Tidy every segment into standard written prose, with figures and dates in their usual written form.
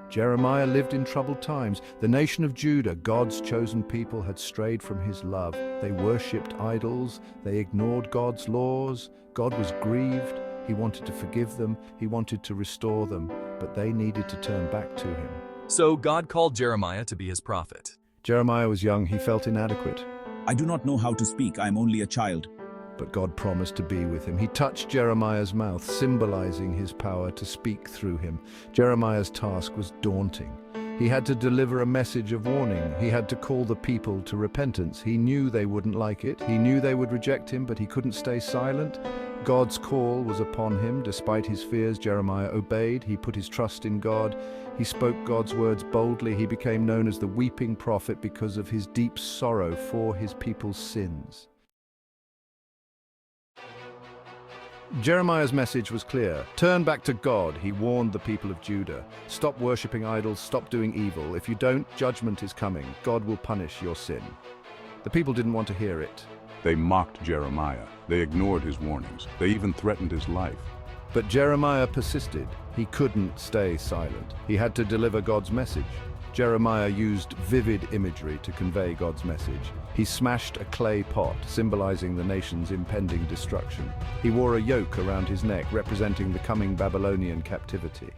Jeremiah lived in troubled times. The nation of Judah, God's chosen people, had strayed from his love. They worshipped idols. They ignored God's laws. God was grieved. He wanted to forgive them. He wanted to restore them, but they needed to turn back to him. So God called Jeremiah to be his prophet. Jeremiah was young. He felt inadequate. I do not know how to speak. I am only a child. But God promised to be with him. He touched Jeremiah's mouth, symbolizing his power to speak through him. Jeremiah's task was daunting. He had to deliver a message of warning. He had to call the people to repentance. He knew they wouldn't like it. He knew they would reject him, but he couldn't stay silent. God's call was upon him. Despite his fears, Jeremiah obeyed. He put his trust in God. He spoke God's words boldly. He became known as the weeping prophet because of his deep sorrow for his people's sins. Jeremiah's message was clear. Turn back to God, he warned the people of Judah. Stop worshipping idols, stop doing evil. If you don't, judgment is coming. God will punish your sin. The people didn't want to hear it. They mocked Jeremiah. They ignored his warnings. They even threatened his life. But Jeremiah persisted. He couldn't stay silent. He had to deliver God's message. Jeremiah used vivid imagery to convey God's message. He smashed a clay pot, symbolizing the nation's impending destruction. He wore a yoke around his neck, representing the coming Babylonian captivity.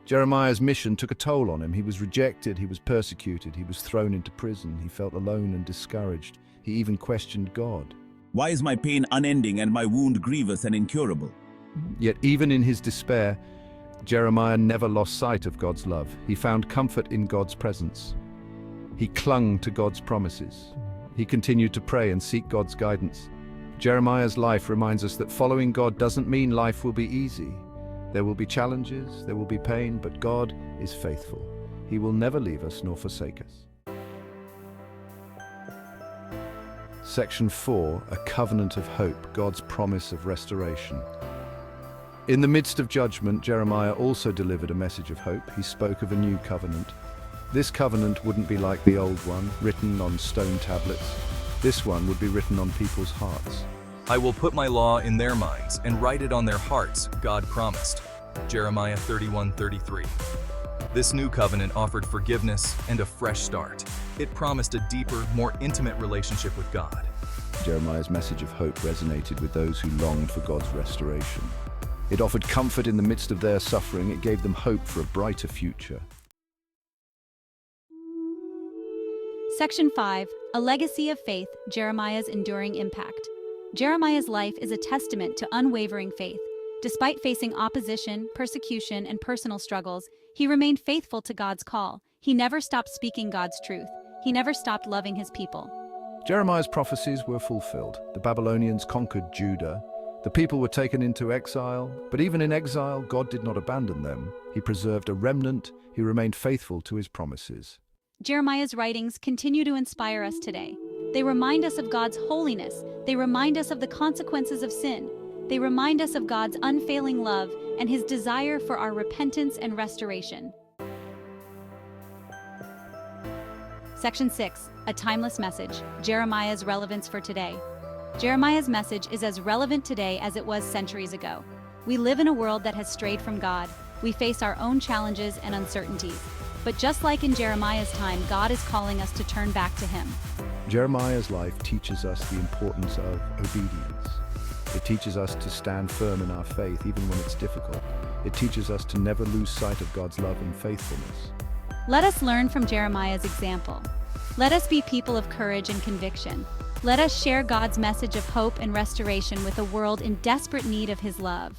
Jeremiah's mission took a toll on him. He was rejected, he was persecuted, he was thrown into prison. He felt alone and discouraged. He even questioned God. Why is my pain unending and my wound grievous and incurable? Yet even in his despair, Jeremiah never lost sight of God's love. He found comfort in God's presence. He clung to God's promises. He continued to pray and seek God's guidance. Jeremiah's life reminds us that following God doesn't mean life will be easy. There will be challenges, there will be pain, but God is faithful. He will never leave us nor forsake us. Section 4, a covenant of hope, God's promise of restoration. In the midst of judgment, Jeremiah also delivered a message of hope. He spoke of a new covenant. This covenant wouldn't be like the old one, written on stone tablets. This one would be written on people's hearts. I will put my law in their minds and write it on their hearts, God promised. Jeremiah 31:33. This new covenant offered forgiveness and a fresh start. It promised a deeper, more intimate relationship with God. Jeremiah's message of hope resonated with those who longed for God's restoration. It offered comfort in the midst of their suffering. It gave them hope for a brighter future. Section 5, a legacy of faith, Jeremiah's enduring impact. Jeremiah's life is a testament to unwavering faith. Despite facing opposition, persecution, and personal struggles, he remained faithful to God's call. He never stopped speaking God's truth. He never stopped loving his people. Jeremiah's prophecies were fulfilled. The Babylonians conquered Judah. The people were taken into exile, but even in exile, God did not abandon them. He preserved a remnant. He remained faithful to his promises. Jeremiah's writings continue to inspire us today. They remind us of God's holiness. They remind us of the consequences of sin. They remind us of God's unfailing love and his desire for our repentance and restoration. Section 6, a timeless message, Jeremiah's relevance for today. Jeremiah's message is as relevant today as it was centuries ago. We live in a world that has strayed from God. We face our own challenges and uncertainties. But just like in Jeremiah's time, God is calling us to turn back to him. Jeremiah's life teaches us the importance of obedience. It teaches us to stand firm in our faith even when it's difficult. It teaches us to never lose sight of God's love and faithfulness. Let us learn from Jeremiah's example. Let us be people of courage and conviction. Let us share God's message of hope and restoration with a world in desperate need of his love.